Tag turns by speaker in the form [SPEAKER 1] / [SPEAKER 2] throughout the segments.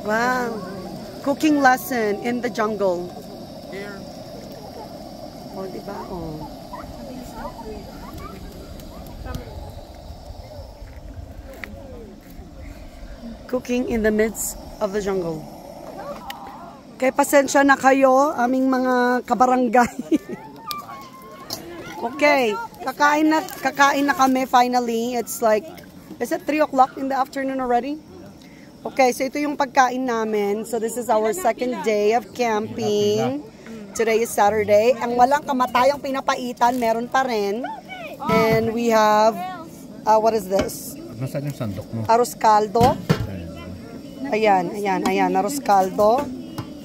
[SPEAKER 1] Wow. Cooking lesson in the jungle.
[SPEAKER 2] Here.
[SPEAKER 1] Oh, diba? Oh. Cooking in the midst of the jungle. Kaya pasensya na kayo, aming mga kabarangay. Okay, kakain na kami finally. It's like, is it 3 o'clock in the afternoon already? Okay, so ito yung pagkain namin. So this is our second day of camping. Today is Saturday. Ang walang kamatayang pinapaitan, meron pa rin. And we have, what is this?
[SPEAKER 2] Nasaan yung sandok mo?
[SPEAKER 1] Arroz caldo. Ayan, arroz caldo.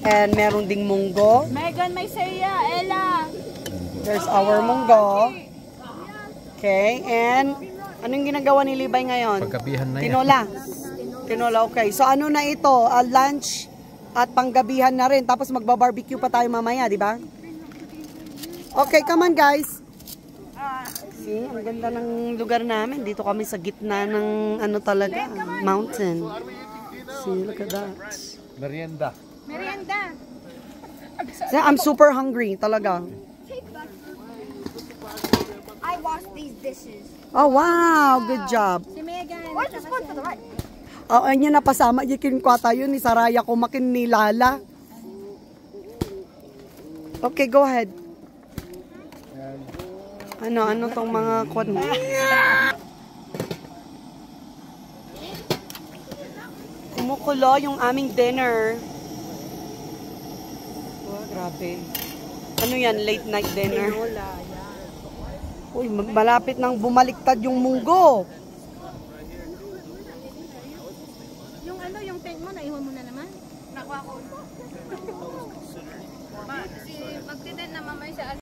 [SPEAKER 1] And meron ding munggo.
[SPEAKER 3] Megan, may saya, Ella.
[SPEAKER 1] There's our munggo. Okay, and anong ginagawa ni Libay ngayon?
[SPEAKER 2] Paggabihan na yan.
[SPEAKER 1] Tinola, okay. So ano na ito? Lunch at panggabihan na rin. Tapos magba-barbecue pa tayo mamaya, di ba? Okay, come on guys. See, ang ganda ng lugar namin. Dito kami sa gitna ng ano talaga, mountain. See, look at that.
[SPEAKER 2] Merienda.
[SPEAKER 1] See, I'm super hungry talaga.
[SPEAKER 4] I washed these dishes.
[SPEAKER 1] Oh, wow. Good job.
[SPEAKER 3] Si Megan.
[SPEAKER 4] Where's the spoon for the right?
[SPEAKER 1] Oh, ayun na pasama. Yikin kwa tayo ni Saraya kumakin ni Lala. Okay, go ahead. Ano tong mga kwan? Kumukulo yung aming dinner. Oh, grabe. Ano yan? Late night dinner? Uy, malapit nang bumaliktad yung munggo.
[SPEAKER 3] Yung tent mo, naiwan mo na naman?
[SPEAKER 4] Nakuha ko. Magtitend na mamay sa